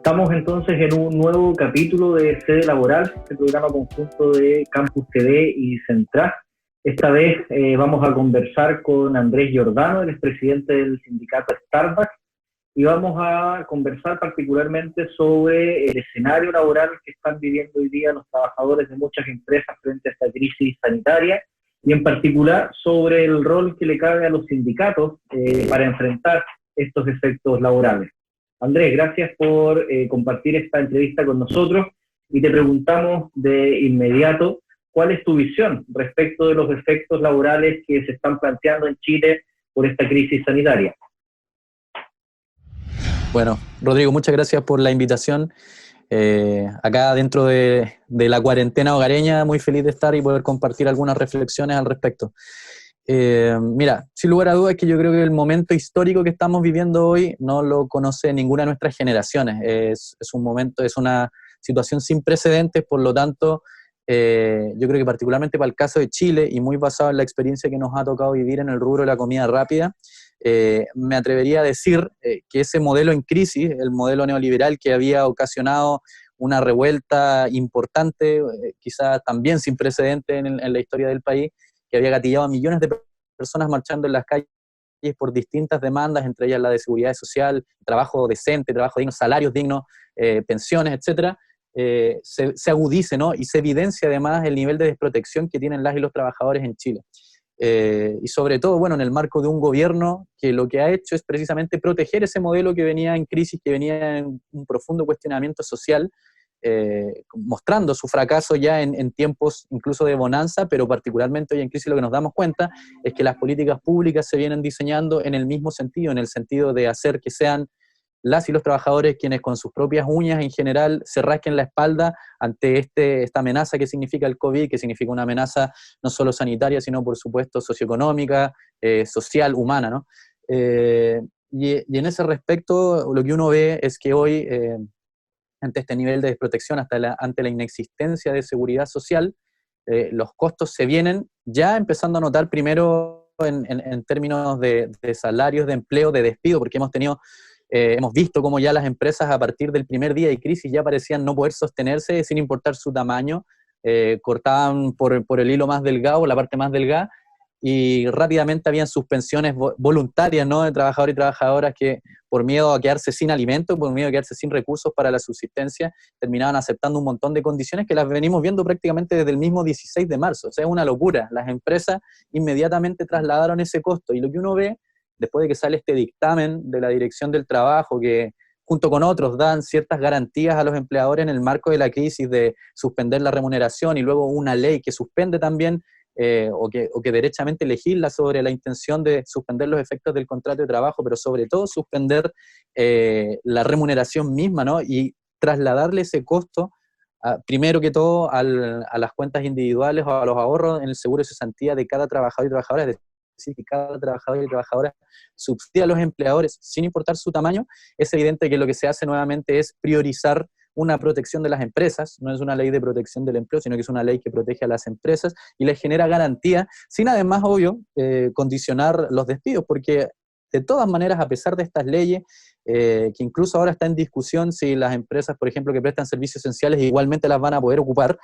Estamos entonces en un nuevo capítulo de Sede Laboral, este programa conjunto de Campus TV y Central. Esta vez vamos a conversar con Andrés Giordano, el expresidente del sindicato Starbucks, y vamos a conversar particularmente sobre el escenario laboral que están viviendo hoy día los trabajadores de muchas empresas frente a esta crisis sanitaria, y en particular sobre el rol que le cabe a los sindicatos para enfrentar estos efectos laborales. Andrés, gracias por compartir esta entrevista con nosotros y te preguntamos de inmediato cuál es tu visión respecto de los efectos laborales que se están planteando en Chile por esta crisis sanitaria. Bueno, Rodrigo, muchas gracias por la invitación. Acá dentro de la cuarentena hogareña, muy feliz de estar y poder compartir algunas reflexiones al respecto. Mira, sin lugar a dudas es que yo creo que el momento histórico que estamos viviendo hoy no lo conoce ninguna de nuestras generaciones. Es un momento, es una situación sin precedentes, por lo tanto, yo creo que particularmente para el caso de Chile y muy basado en la experiencia que nos ha tocado vivir en el rubro de la comida rápida, me atrevería a decir que ese modelo en crisis, el modelo neoliberal que había ocasionado una revuelta importante, quizás también sin precedentes en la historia del país, que había gatillado a millones de personas marchando en las calles por distintas demandas, entre ellas la de seguridad social, trabajo decente, trabajo digno, salarios dignos, pensiones, etcétera, se agudice, ¿no? Y se evidencia además el nivel de desprotección que tienen las y los trabajadores en Chile. Y sobre todo, bueno, en el marco de un gobierno que lo que ha hecho es precisamente proteger ese modelo que venía en crisis, que venía en un profundo cuestionamiento social, mostrando su fracaso ya en tiempos incluso de bonanza, pero particularmente hoy en crisis lo que nos damos cuenta es que las políticas públicas se vienen diseñando en el mismo sentido, en el sentido de hacer que sean las y los trabajadores quienes con sus propias uñas en general se rasquen la espalda ante esta amenaza que significa el COVID, que significa una amenaza no solo sanitaria, sino por supuesto socioeconómica, social, humana, ¿no? Y en ese respecto lo que uno ve es que hoy, ante este nivel de desprotección, ante la inexistencia de seguridad social, los costos se vienen ya empezando a notar primero en términos de salarios, de empleo, de despido, porque hemos visto cómo ya las empresas a partir del primer día de crisis ya parecían no poder sostenerse sin importar su tamaño, cortaban por el hilo más delgado, la parte más delgada, y rápidamente habían suspensiones voluntarias, ¿no?, de trabajadores y trabajadoras que por miedo a quedarse sin alimento, por miedo a quedarse sin recursos para la subsistencia, terminaban aceptando un montón de condiciones que las venimos viendo prácticamente desde el mismo 16 de marzo. O sea, es una locura. Las empresas inmediatamente trasladaron ese costo, y lo que uno ve después de que sale este dictamen de la Dirección del Trabajo, que junto con otros dan ciertas garantías a los empleadores en el marco de la crisis de suspender la remuneración, y luego una ley que suspende también, o que derechamente legisla sobre la intención de suspender los efectos del contrato de trabajo, pero sobre todo suspender la remuneración misma, ¿no? Y trasladarle ese costo, primero que todo, a las cuentas individuales o a los ahorros en el seguro de cesantía de cada trabajador y trabajadora. Es decir, que cada trabajador y trabajadora subsidia a los empleadores sin importar su tamaño. Es evidente que lo que se hace nuevamente es priorizar una protección de las empresas. No es una ley de protección del empleo, sino que es una ley que protege a las empresas y les genera garantía, sin además, obvio, condicionar los despidos, porque de todas maneras, a pesar de estas leyes, que incluso ahora está en discusión si las empresas, por ejemplo, que prestan servicios esenciales igualmente las van a poder ocupar,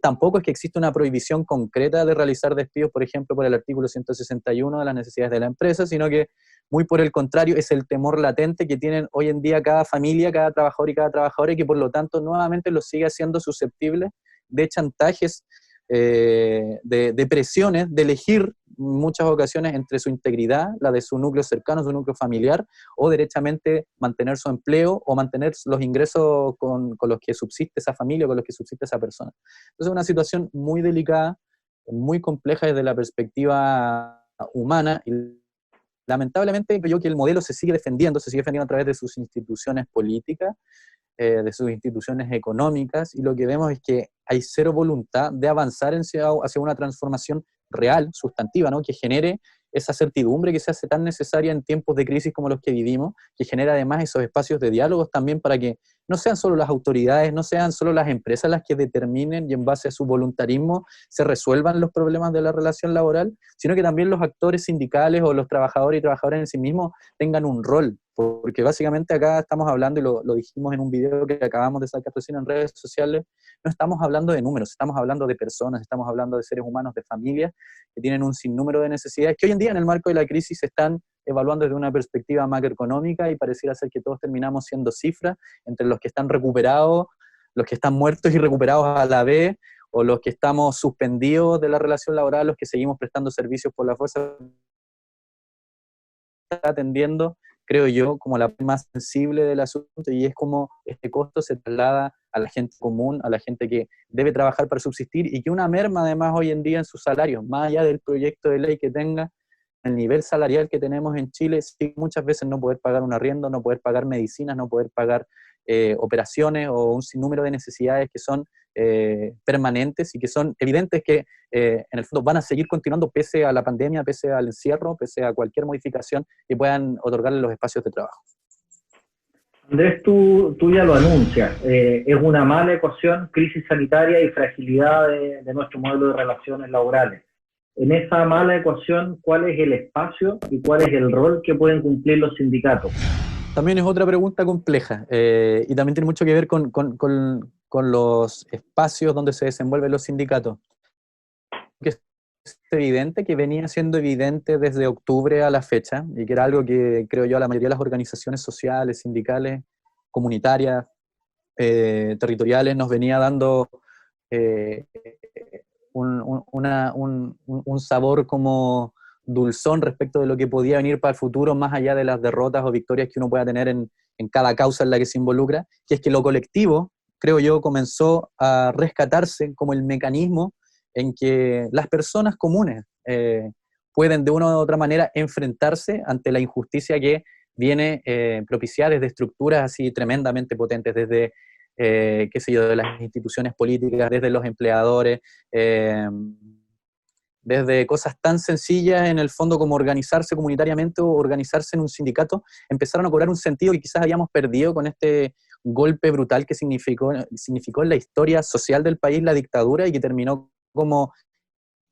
tampoco es que exista una prohibición concreta de realizar despidos, por ejemplo, por el artículo 161 de las necesidades de la empresa, sino que muy por el contrario es el temor latente que tienen hoy en día cada familia, cada trabajador y cada trabajadora, y que por lo tanto nuevamente los sigue haciendo susceptibles de chantajes, de presiones, de elegir en muchas ocasiones entre su integridad, la de su núcleo cercano, su núcleo familiar, o derechamente mantener su empleo o mantener los ingresos con los que subsiste esa familia o con los que subsiste esa persona. Entonces es una situación muy delicada, muy compleja desde la perspectiva humana, y lamentablemente creo yo que el modelo se sigue defendiendo a través de sus instituciones políticas, de sus instituciones económicas, y lo que vemos es que hay cero voluntad de avanzar hacia una transformación real, sustantiva, ¿no?, que genere esa certidumbre que se hace tan necesaria en tiempos de crisis como los que vivimos, que genera además esos espacios de diálogos también para que no sean solo las autoridades, no sean solo las empresas las que determinen y en base a su voluntarismo se resuelvan los problemas de la relación laboral, sino que también los actores sindicales o los trabajadores y trabajadoras en sí mismos tengan un rol. porque básicamente acá estamos hablando, y lo dijimos en un video que acabamos de sacar recién en redes sociales, no estamos hablando de números, estamos hablando de personas, estamos hablando de seres humanos, de familias que tienen un sinnúmero de necesidades que hoy en día en el marco de la crisis se están evaluando desde una perspectiva macroeconómica, y pareciera ser que todos terminamos siendo cifras entre los que están recuperados, los que están muertos y recuperados a la vez, o los que estamos suspendidos de la relación laboral, los que seguimos prestando servicios por la fuerza, está atendiendo, creo yo, como la más sensible del asunto, y es como este costo se traslada a la gente común, a la gente que debe trabajar para subsistir, y que una merma además hoy en día en sus salarios, más allá del proyecto de ley que tenga, el nivel salarial que tenemos en Chile, sí, muchas veces no poder pagar un arriendo, no poder pagar medicinas, no poder pagar operaciones o un sinnúmero de necesidades que son permanentes y que son evidentes que en el fondo van a seguir continuando pese a la pandemia, pese al encierro, pese a cualquier modificación que puedan otorgarle los espacios de trabajo. Andrés, tú ya lo anuncias, es una mala ecuación, crisis sanitaria y fragilidad de nuestro modelo de relaciones laborales. En esa mala ecuación, ¿cuál es el espacio y cuál es el rol que pueden cumplir los sindicatos? También es otra pregunta compleja, y también tiene mucho que ver con los espacios donde se desenvuelven los sindicatos. Que es evidente, que venía siendo evidente desde octubre a la fecha, y que era algo que creo yo a la mayoría de las organizaciones sociales, sindicales, comunitarias, territoriales, nos venía dando un sabor como dulzón respecto de lo que podía venir para el futuro, más allá de las derrotas o victorias que uno pueda tener en cada causa en la que se involucra, que es que lo colectivo, creo yo, comenzó a rescatarse como el mecanismo en que las personas comunes pueden de una u otra manera enfrentarse ante la injusticia que viene propiciada desde estructuras así tremendamente potentes, desde qué sé yo, de las instituciones políticas, desde los empleadores, desde cosas tan sencillas en el fondo como organizarse comunitariamente o organizarse en un sindicato, empezaron a cobrar un sentido que quizás habíamos perdido con este golpe brutal que significó en la historia social del país la dictadura, y que terminó como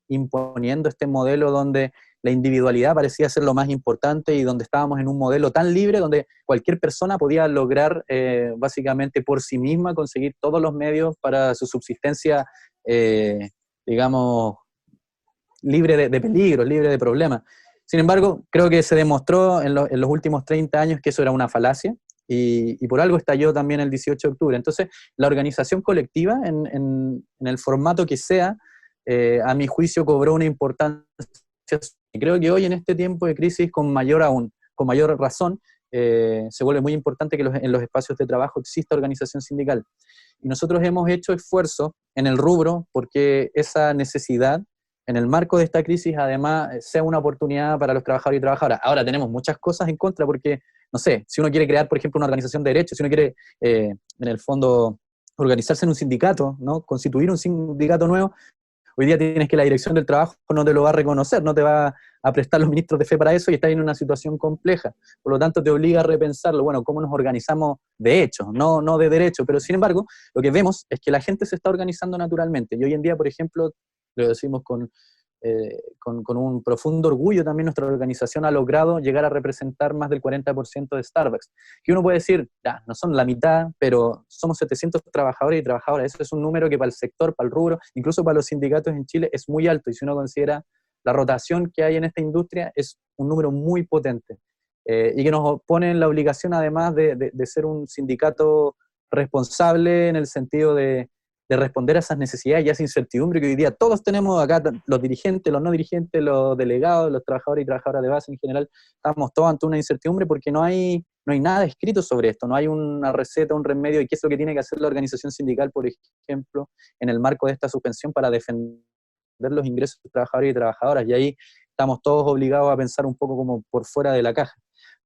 imponiendo este modelo donde la individualidad parecía ser lo más importante, y donde estábamos en un modelo tan libre donde cualquier persona podía lograr básicamente por sí misma conseguir todos los medios para su subsistencia, digamos, libre de peligros, libre de problemas. Sin embargo, creo que se demostró en los últimos 30 años que eso era una falacia, y por algo estalló también el 18 de octubre. Entonces, la organización colectiva, en el formato que sea, a mi juicio cobró una importancia. Y creo que hoy en este tiempo de crisis, con mayor razón, se vuelve muy importante que en los espacios de trabajo exista organización sindical. Y nosotros hemos hecho esfuerzos en el rubro porque esa necesidad, en el marco de esta crisis, además, sea una oportunidad para los trabajadores y trabajadoras. Ahora tenemos muchas cosas en contra porque, no sé, si uno quiere crear, por ejemplo, una organización de derechos, si uno quiere, en el fondo, organizarse en un sindicato, ¿no? Constituir un sindicato nuevo, hoy día tienes que la dirección del trabajo no te lo va a reconocer, no te va a prestar los ministros de fe para eso, y estás en una situación compleja. Por lo tanto, te obliga a repensarlo. Bueno, ¿cómo nos organizamos de hecho? No de derecho. Pero sin embargo, lo que vemos es que la gente se está organizando naturalmente. Y hoy en día, por ejemplo, lo decimos con un profundo orgullo, también nuestra organización ha logrado llegar a representar más del 40% de Starbucks. Que uno puede decir, ya, no son la mitad, pero somos 700 trabajadores y trabajadoras. Eso es un número que para el sector, para el rubro, incluso para los sindicatos en Chile es muy alto. Y si uno considera la rotación que hay en esta industria, es un número muy potente. Y que nos pone en la obligación, además, de ser un sindicato responsable en el sentido de responder a esas necesidades y a esa incertidumbre que hoy día todos tenemos acá, los dirigentes, los no dirigentes, los delegados, los trabajadores y trabajadoras de base en general. Estamos todos ante una incertidumbre porque no hay nada escrito sobre esto, no hay una receta, un remedio, y qué es lo que tiene que hacer la organización sindical, por ejemplo, en el marco de esta suspensión para defender los ingresos de trabajadores y trabajadoras. Y ahí estamos todos obligados a pensar un poco como por fuera de la caja.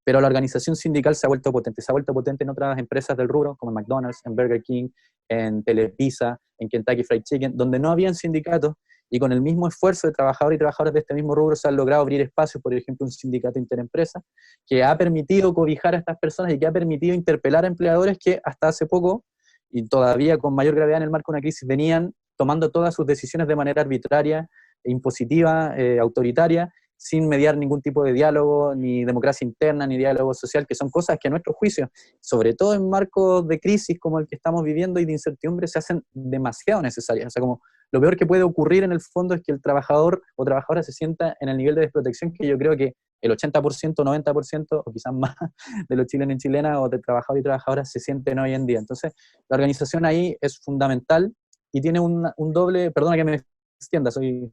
Pero la organización sindical se ha vuelto potente en otras empresas del rubro, como en McDonald's, en Burger King, en Telepizza, en Kentucky Fried Chicken, donde no habían sindicatos, y con el mismo esfuerzo de trabajadores y trabajadoras de este mismo rubro se han logrado abrir espacios, por ejemplo, un sindicato interempresa, que ha permitido cobijar a estas personas y que ha permitido interpelar a empleadores que hasta hace poco, y todavía con mayor gravedad en el marco de una crisis, venían tomando todas sus decisiones de manera arbitraria, impositiva, autoritaria, sin mediar ningún tipo de diálogo, ni democracia interna, ni diálogo social, que son cosas que a nuestro juicio, sobre todo en marcos de crisis como el que estamos viviendo y de incertidumbre, se hacen demasiado necesarias. O sea, como lo peor que puede ocurrir en el fondo es que el trabajador o trabajadora se sienta en el nivel de desprotección que yo creo que el 80%, 90% o quizás más de los chilenos y chilenas o de trabajadores y trabajadoras se sienten hoy en día. Entonces, la organización ahí es fundamental y tiene un doble, perdona que me extienda, soy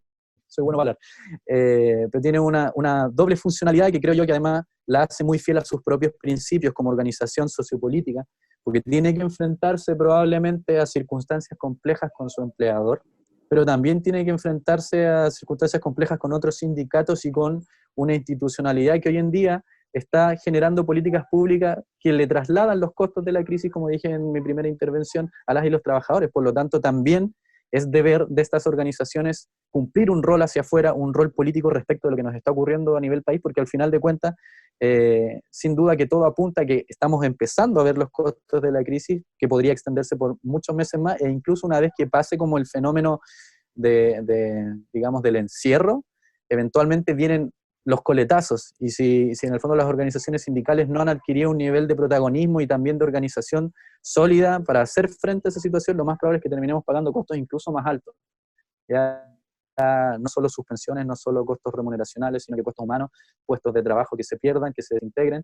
bueno para hablar, pero tiene una doble funcionalidad que creo yo que además la hace muy fiel a sus propios principios como organización sociopolítica, porque tiene que enfrentarse probablemente a circunstancias complejas con su empleador, pero también tiene que enfrentarse a circunstancias complejas con otros sindicatos y con una institucionalidad que hoy en día está generando políticas públicas que le trasladan los costos de la crisis, como dije en mi primera intervención, a las y los trabajadores. Por lo tanto, también es deber de estas organizaciones cumplir un rol hacia afuera, un rol político respecto de lo que nos está ocurriendo a nivel país, porque al final de cuentas, sin duda que todo apunta a que estamos empezando a ver los costos de la crisis, que podría extenderse por muchos meses más, e incluso una vez que pase como el fenómeno digamos, del encierro, eventualmente vienen los coletazos, y si en el fondo las organizaciones sindicales no han adquirido un nivel de protagonismo y también de organización sólida para hacer frente a esa situación, lo más probable es que terminemos pagando costos incluso más altos. Ya no solo suspensiones, no solo costos remuneracionales, sino que costos humanos, puestos de trabajo que se pierdan, que se desintegren,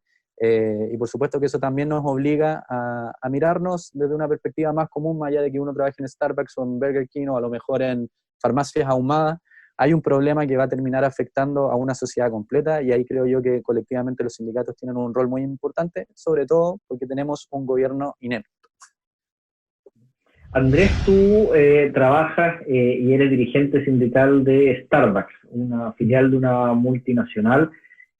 y por supuesto que eso también nos obliga a mirarnos desde una perspectiva más común, más allá de que uno trabaje en Starbucks o en Burger King o a lo mejor en farmacias ahumadas. Hay un problema que va a terminar afectando a una sociedad completa, y ahí creo yo que colectivamente los sindicatos tienen un rol muy importante, sobre todo porque tenemos un gobierno inepto. Andrés, tú trabajas y eres dirigente sindical de Starbucks, una filial de una multinacional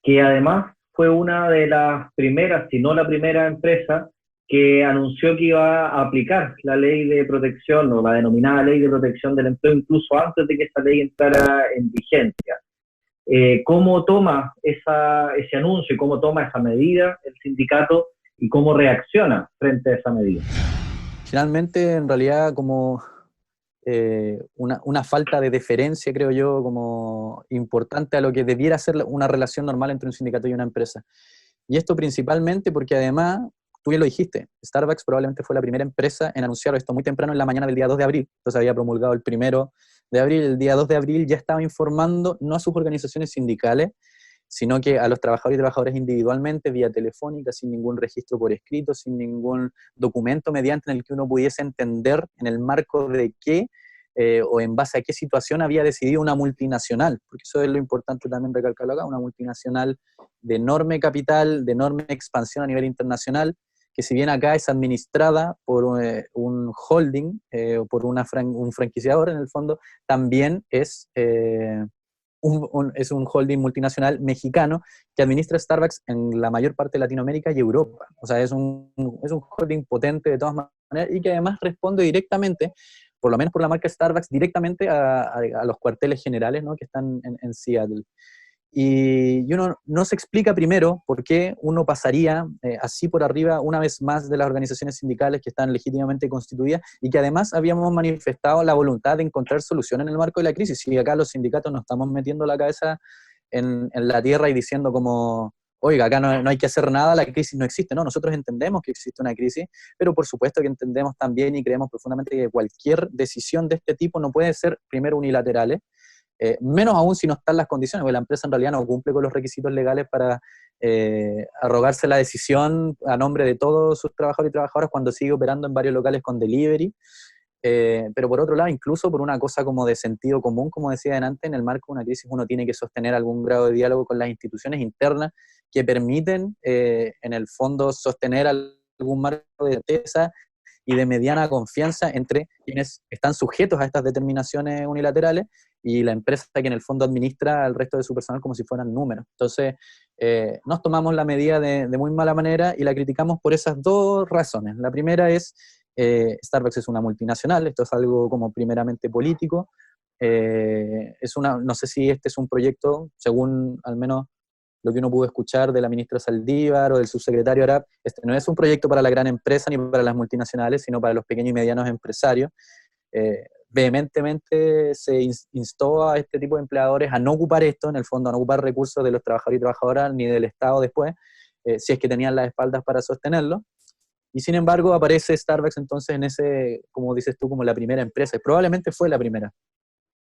que además fue una de las primeras, si no la primera empresa que anunció que iba a aplicar la ley de protección o la denominada ley de protección del empleo incluso antes de que esa ley entrara en vigencia. ¿Cómo toma ese anuncio y cómo toma esa medida el sindicato y cómo reacciona frente a esa medida? Finalmente, en realidad, como una falta de deferencia, creo yo, como importante a lo que debiera ser una relación normal entre un sindicato y una empresa. Y esto principalmente porque además, tú ya lo dijiste, Starbucks probablemente fue la primera empresa en anunciar esto muy temprano en la mañana del día 2 de abril, entonces había promulgado el 1 de abril, el día 2 de abril ya estaba informando no a sus organizaciones sindicales, sino que a los trabajadores y trabajadoras individualmente, vía telefónica, sin ningún registro por escrito, sin ningún documento mediante en el que uno pudiese entender en el marco de qué o en base a qué situación había decidido una multinacional, porque eso es lo importante también recalcarlo acá, una multinacional de enorme capital, de enorme expansión a nivel internacional, que si bien acá es administrada por un holding o por un franquiciador en el fondo, también es un holding multinacional mexicano que administra Starbucks en la mayor parte de Latinoamérica y Europa. O sea, es un holding potente de todas maneras y que además responde directamente, por lo menos por la marca Starbucks, directamente a los cuarteles generales, ¿no?, que están en Seattle. Y uno no se explica primero por qué uno pasaría así por arriba una vez más de las organizaciones sindicales que están legítimamente constituidas y que además habíamos manifestado la voluntad de encontrar soluciones en el marco de la crisis. Y acá los sindicatos nos estamos metiendo la cabeza en la tierra y diciendo como, oiga, acá no hay que hacer nada, la crisis no existe. No, nosotros entendemos que existe una crisis, pero por supuesto que entendemos también y creemos profundamente que cualquier decisión de este tipo no puede ser primero unilaterales, menos aún si no están las condiciones, porque la empresa en realidad no cumple con los requisitos legales para arrogarse la decisión a nombre de todos sus trabajadores y trabajadoras cuando sigue operando en varios locales con delivery. Pero por otro lado, incluso por una cosa como de sentido común, como decía antes, en el marco de una crisis uno tiene que sostener algún grado de diálogo con las instituciones internas que permiten, en el fondo, sostener algún marco de certeza y de mediana confianza entre quienes están sujetos a estas determinaciones unilaterales y la empresa que en el fondo administra al resto de su personal como si fueran números. Entonces, nos tomamos la medida de muy mala manera y la criticamos por esas dos razones. La primera es, Starbucks es una multinacional, esto es algo como primeramente político, no sé si este es un proyecto, según al menos lo que uno pudo escuchar de la ministra Saldívar o del subsecretario Arap, este no es un proyecto para la gran empresa ni para las multinacionales, sino para los pequeños y medianos empresarios. vehementemente se instó a este tipo de empleadores a no ocupar esto, en el fondo, a no ocupar recursos de los trabajadores y trabajadoras ni del Estado después, si es que tenían las espaldas para sostenerlo. Y sin embargo aparece Starbucks entonces en ese, como dices tú, como la primera empresa. Probablemente fue la primera.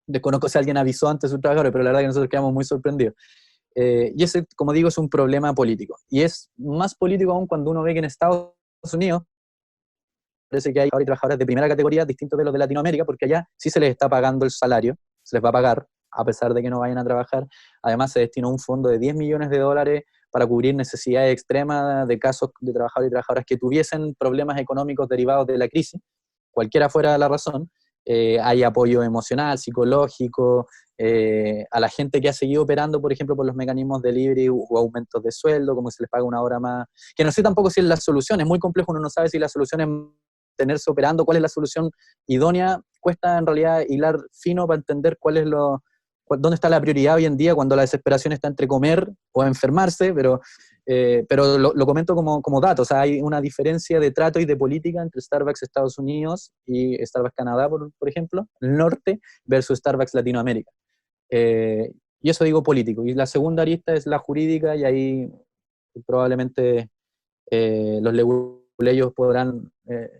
Desconozco si alguien avisó antes a sus trabajadores, pero la verdad que nosotros quedamos muy sorprendidos. Y ese, como digo, es un problema político. Y es más político aún cuando uno ve que en Estados Unidos parece que hay trabajadores de primera categoría distintos de los de Latinoamérica, porque allá sí se les está pagando el salario, se les va a pagar, a pesar de que no vayan a trabajar. Además se destinó un fondo de $10 millones para cubrir necesidades extremas de casos de trabajadores y trabajadoras que tuviesen problemas económicos derivados de la crisis, cualquiera fuera la razón. Hay apoyo emocional, psicológico, a la gente que ha seguido operando, por ejemplo, por los mecanismos de libre o aumentos de sueldo, como se les paga una hora más, que no sé tampoco si es la solución, es muy complejo, uno no sabe si la solución es tenerse operando, cuál es la solución idónea, cuesta en realidad hilar fino para entender dónde está la prioridad hoy en día cuando la desesperación está entre comer o enfermarse, pero lo comento como dato, o sea, hay una diferencia de trato y de política entre Starbucks Estados Unidos y Starbucks Canadá, por ejemplo, el norte, versus Starbucks Latinoamérica. Y eso digo político. Y la segunda arista es la jurídica, y ahí probablemente los leguleyos podrán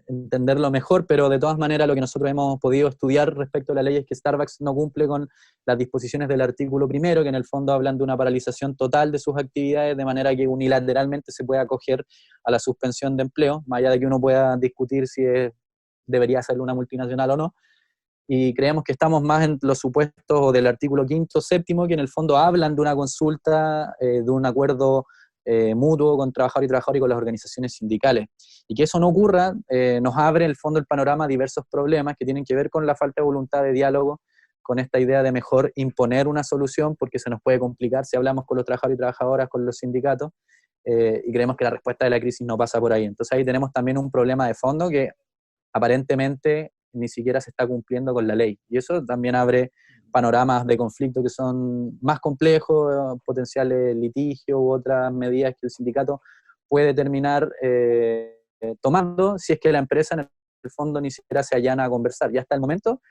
entenderlo mejor, pero de todas maneras lo que nosotros hemos podido estudiar respecto a la ley es que Starbucks no cumple con las disposiciones del artículo primero, que en el fondo hablan de una paralización total de sus actividades, de manera que unilateralmente se puede acoger a la suspensión de empleo, más allá de que uno pueda discutir si debería ser una multinacional o no. Y creemos que estamos más en los supuestos del artículo quinto, séptimo, que en el fondo hablan de una consulta, de un acuerdo mutuo con trabajador y trabajador y con las organizaciones sindicales. Y que eso no ocurra nos abre en el fondo el panorama a diversos problemas que tienen que ver con la falta de voluntad de diálogo, con esta idea de mejor imponer una solución, porque se nos puede complicar si hablamos con los trabajadores y trabajadoras, con los sindicatos, y creemos que la respuesta de la crisis no pasa por ahí. Entonces ahí tenemos también un problema de fondo que aparentemente ni siquiera se está cumpliendo con la ley. Y eso también abre panoramas de conflicto que son más complejos, potenciales litigios u otras medidas que el sindicato puede terminar tomando si es que la empresa en el fondo ni siquiera se allana a conversar. Y hasta el momento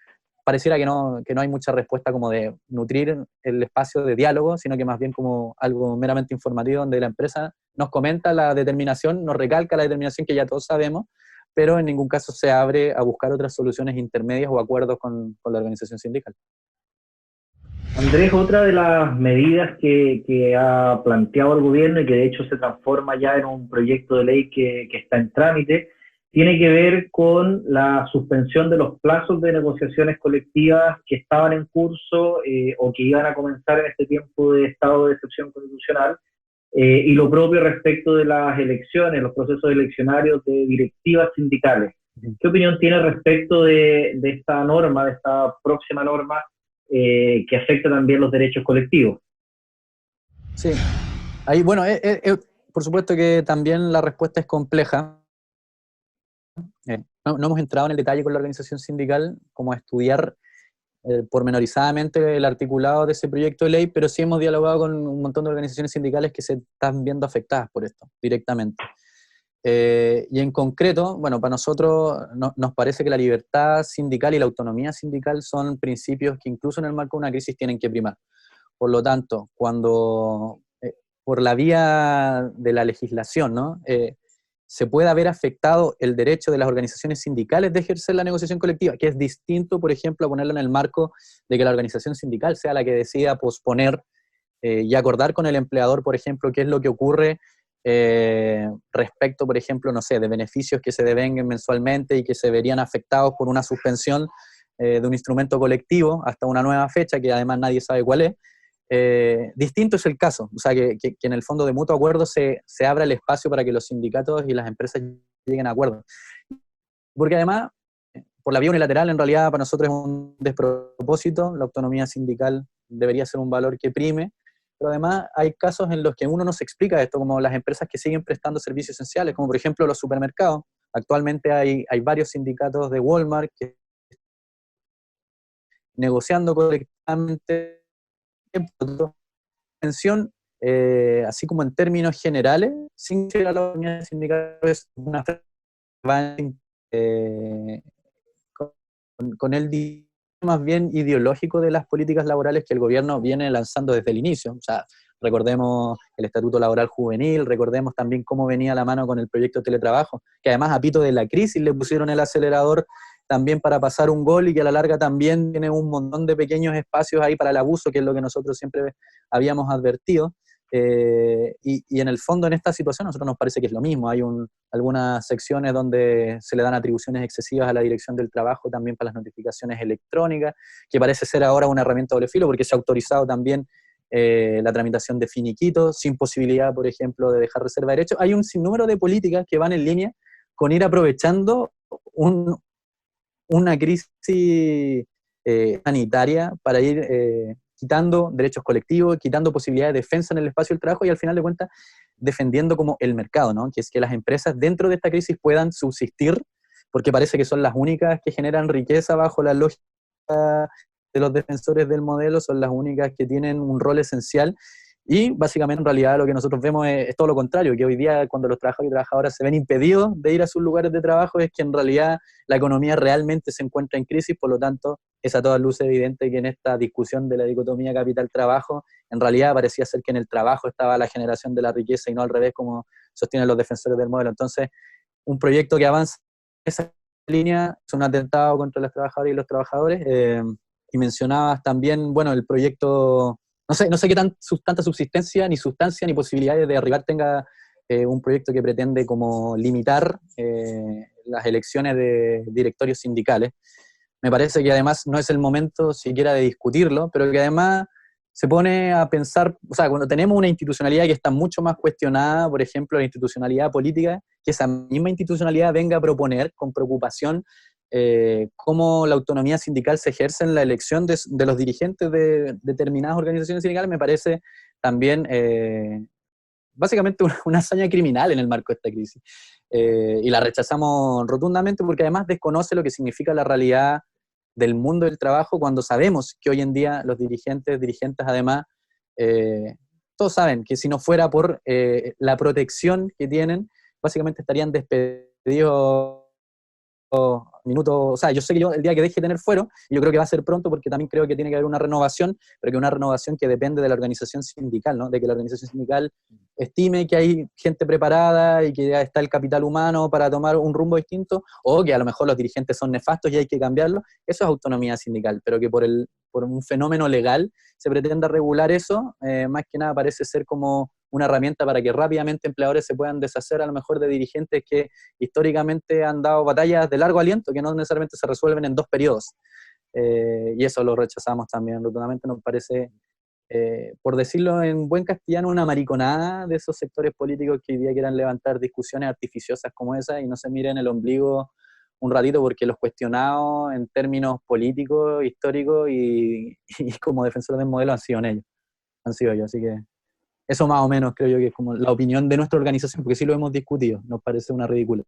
pareciera que no hay mucha respuesta como de nutrir el espacio de diálogo, sino que más bien como algo meramente informativo, donde la empresa nos comenta la determinación, nos recalca la determinación que ya todos sabemos, pero en ningún caso se abre a buscar otras soluciones intermedias o acuerdos con la organización sindical. Andrés, otra de las medidas que ha planteado el gobierno y que de hecho se transforma ya en un proyecto de ley que está en trámite, tiene que ver con la suspensión de los plazos de negociaciones colectivas que estaban en curso o que iban a comenzar en este tiempo de estado de excepción constitucional, y lo propio respecto de las elecciones, los procesos eleccionarios de directivas sindicales. ¿Qué opinión tiene respecto de esta norma, de esta próxima norma, que afecta también los derechos colectivos? Sí, ahí, bueno, por supuesto que también la respuesta es compleja. No hemos entrado en el detalle con la organización sindical, como a estudiar pormenorizadamente el articulado de ese proyecto de ley, pero sí hemos dialogado con un montón de organizaciones sindicales que se están viendo afectadas por esto directamente. Y en concreto, bueno, para nosotros nos parece que la libertad sindical y la autonomía sindical son principios que incluso en el marco de una crisis tienen que primar. Por lo tanto, cuando por la vía de la legislación, ¿no? Se puede haber afectado el derecho de las organizaciones sindicales de ejercer la negociación colectiva, que es distinto, por ejemplo, a ponerlo en el marco de que la organización sindical sea la que decida posponer y acordar con el empleador, por ejemplo, qué es lo que ocurre respecto, por ejemplo, no sé, de beneficios que se devenguen mensualmente y que se verían afectados por una suspensión de un instrumento colectivo hasta una nueva fecha, que además nadie sabe cuál es. Distinto es el caso, o sea, que en el fondo de mutuo acuerdo se abra el espacio para que los sindicatos y las empresas lleguen a acuerdos. Porque además, por la vía unilateral, en realidad para nosotros es un despropósito, la autonomía sindical debería ser un valor que prime, pero además hay casos en los que uno no se explica esto, como las empresas que siguen prestando servicios esenciales, como por ejemplo los supermercados. Actualmente hay varios sindicatos de Walmart que negociando colectivamente pensión, así como en términos generales, sin ser a la unidad sindical, es una eh, con el más bien ideológico de las políticas laborales que el gobierno viene lanzando desde el inicio. O sea, recordemos el Estatuto Laboral Juvenil, recordemos también cómo venía la mano con el proyecto de teletrabajo, que además a pito de la crisis le pusieron el acelerador también para pasar un gol y que a la larga también tiene un montón de pequeños espacios ahí para el abuso, que es lo que nosotros siempre habíamos advertido. Y en el fondo en esta situación a nosotros nos parece que es lo mismo. Hay algunas secciones donde se le dan atribuciones excesivas a la dirección del trabajo también para las notificaciones electrónicas, que parece ser ahora una herramienta doble filo porque se ha autorizado también la tramitación de finiquitos sin posibilidad, por ejemplo, de dejar reserva de derechos. Hay un sinnúmero de políticas que van en línea con ir aprovechando una crisis sanitaria para ir quitando derechos colectivos, quitando posibilidades de defensa en el espacio del trabajo y al final de cuentas defendiendo como el mercado, ¿no? Que es que las empresas dentro de esta crisis puedan subsistir, porque parece que son las únicas que generan riqueza bajo la lógica de los defensores del modelo, son las únicas que tienen un rol esencial. Y básicamente en realidad lo que nosotros vemos es todo lo contrario, que hoy día cuando los trabajadores y trabajadoras se ven impedidos de ir a sus lugares de trabajo es que en realidad la economía realmente se encuentra en crisis, por lo tanto es a todas luces evidente que en esta discusión de la dicotomía capital-trabajo en realidad parecía ser que en el trabajo estaba la generación de la riqueza y no al revés como sostienen los defensores del modelo. Entonces un proyecto que avanza en esa línea es un atentado contra las trabajadoras y los trabajadores. Y mencionabas también, bueno, el proyecto... No sé qué tanta subsistencia, ni sustancia, ni posibilidades de arribar tenga un proyecto que pretende como limitar las elecciones de directorios sindicales. Me parece que además no es el momento siquiera de discutirlo, pero que además se pone a pensar, o sea, cuando tenemos una institucionalidad que está mucho más cuestionada, por ejemplo, la institucionalidad política, que esa misma institucionalidad venga a proponer con preocupación cómo la autonomía sindical se ejerce en la elección de los dirigentes de determinadas organizaciones sindicales, me parece también básicamente una hazaña criminal en el marco de esta crisis. Y la rechazamos rotundamente porque además desconoce lo que significa la realidad del mundo del trabajo cuando sabemos que hoy en día los dirigentes además, todos saben que si no fuera por la protección que tienen, básicamente estarían despedidos minutos, o sea, yo sé que yo el día que deje de tener fuero, y yo creo que va a ser pronto porque también creo que tiene que haber una renovación, pero que una renovación que depende de la organización sindical, ¿no? De que la organización sindical estime que hay gente preparada y que ya está el capital humano para tomar un rumbo distinto, o que a lo mejor los dirigentes son nefastos y hay que cambiarlo. Eso es autonomía sindical, pero que por un fenómeno legal se pretenda regular eso, más que nada parece ser como una herramienta para que rápidamente empleadores se puedan deshacer a lo mejor de dirigentes que históricamente han dado batallas de largo aliento, que no necesariamente se resuelven en 2 periodos. Y eso lo rechazamos también rotundamente, nos parece, por decirlo en buen castellano, una mariconada de esos sectores políticos que hoy día quieran levantar discusiones artificiosas como esa y no se miren el ombligo un ratito porque los cuestionados en términos políticos, históricos y como defensores del modelo han sido ellos, así que eso más o menos creo yo que es como la opinión de nuestra organización, porque sí lo hemos discutido, nos parece una ridícula.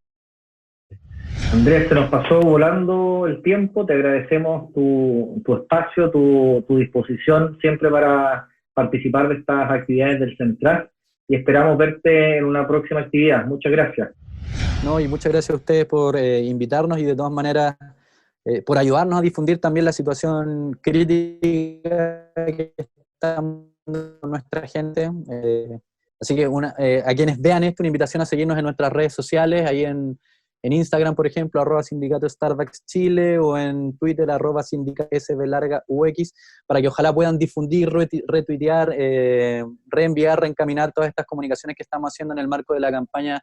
Andrés, se nos pasó volando el tiempo, te agradecemos tu espacio, tu disposición siempre para participar de estas actividades del Central y esperamos verte en una próxima actividad. Muchas gracias. No, y muchas gracias a ustedes por invitarnos y de todas maneras por ayudarnos a difundir también la situación crítica que está nuestra gente. Así que a quienes vean esto, una invitación a seguirnos en nuestras redes sociales, ahí en Instagram, por ejemplo, @sindicato Starbucks Chile, o en Twitter, @sindicatsb_UX, para que ojalá puedan difundir, retuitear, reenviar, reencaminar todas estas comunicaciones que estamos haciendo en el marco de la campaña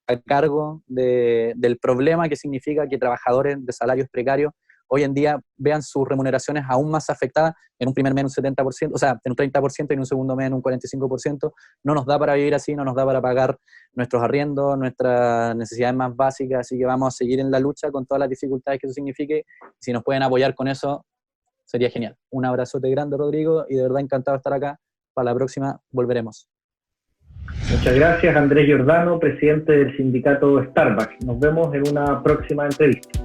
a cargo del problema que significa que trabajadores de salarios precarios hoy en día vean sus remuneraciones aún más afectadas, en un primer mes en un 70%, o sea, en un 30% y en un segundo mes en un 45%. No nos da para vivir así, no nos da para pagar nuestros arriendos, nuestras necesidades más básicas, así que vamos a seguir en la lucha con todas las dificultades que eso signifique. Si nos pueden apoyar con eso, sería genial. Un abrazote grande, Rodrigo, y de verdad encantado de estar acá. Para la próxima volveremos. Muchas gracias, Andrés Giordano, presidente del sindicato Starbucks. Nos vemos en una próxima entrevista.